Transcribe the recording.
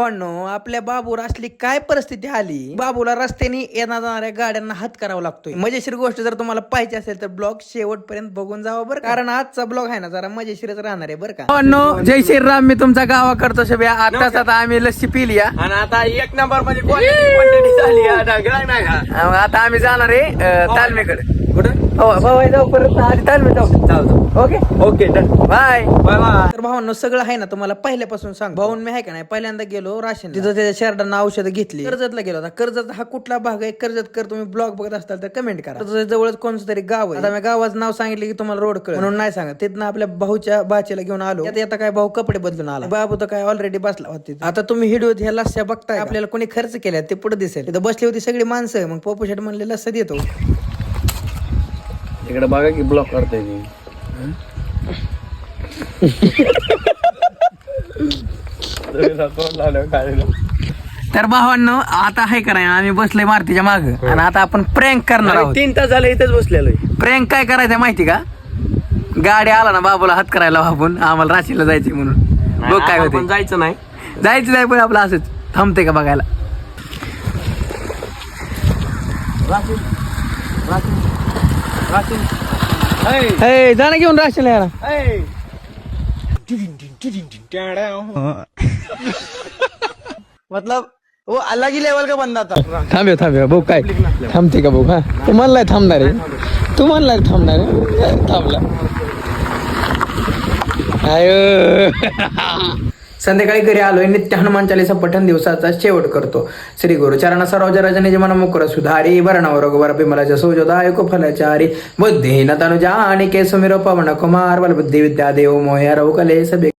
भावांनो, आपल्या बाबूवर असली काय परिस्थिती आली, बाबूला रस्त्याने येणार जाणाऱ्या गाड्यांना हात करावा लागतोय. मजेशीर गोष्ट जर तुम्हाला पाहिजे असेल तर ब्लॉग शेवटपर्यंत बघून जावं बरं, कारण आजचा ब्लॉग आहे ना जरा मजेशीरच राहणार आहे बरं का. भावांनो, जय श्रीराम. मी तुमचा गावा करतो सभ्या. आताच आता आम्ही लस्सी पिली आणि आता एक नंबर मध्ये क्वांटिटी झाली आता आम्ही जाणार आहे तालमीकडे. कुठं हो भाऊ, जाऊ परत आधी तालमी जाऊ. Okay okay done bye bye bye. तर भावांनो, सगळं आहे ना तुम्हाला पहिल्यापासून सांग. भाऊन मी आहे का नाही, पहिल्यांदा गेलो राशन तिथं त्याच्या शेरडांना औषधं घेतली. कर्जतला गेलो. आता कर्जत हा कुठला भाग आहे, कर्जत कर तुम्ही ब्लॉग बघत असताल तर कमेंट करा. तर जवळच कोणतं तरी गाव आहे. आता मी गावाचं नाव सांगितलं की तुम्हाला रोड कळ म्हणून नाही सांगा. तिथनं आपल्या भाऊच्या बाचेला घेऊन आलो. आता काय भाऊ कपडे बदलून आला. बाबू तर काय ऑलरेडी बसला होता. आता तुम्ही व्हिडिओ ह्या लस्स्या बघताय, आपल्याला कोणी खर्च केला ते पुढे दिसेल. तिथं बसली होती सगळी माणसं. मग पोपू शेट म्हणले लस्सा देतो. इकडे बघा की ब्लॉक करताय मी. तर भावांनो, आता आहे का नाही, आम्ही बसलोय मारुतीच्या माग आणि आता आपण प्रँक करणार आहोत. 3 तास झाले इथेच बसलेलो. प्रँक काय करायचं माहिती का? गाडी आला ना बाबूला हात करायला आपण, आम्हाला राशीला जायचं म्हणून. बघ काय होते. जायचं नाही जायचं पण आपलं असंच थांबते का बघायला. जा ना घेऊन राशीला याला. मतलब वो अलग ही लेवल का बंदा था. थांबे भाऊ, काय थांबते का भाऊ? हा, तू म्हणलाय थांबणार आहे, तू म्हणलाय थांबणार आहे, थांबला. संध्याकाळी घरी आलोय. नित्य हनुमान चालीसा पठण दिवसाचा शेवट करतो. श्री गुरु चरण सरोज रजनी जमन मुकुर सुधारी वर्णव रघुवर बिमलाच्या सौजोदायक फलचारी बुद्धी न तनुजा आणि के सुमिरो पवन कुमार बल बुद्धी विद्या देव मोह रघु कले सबे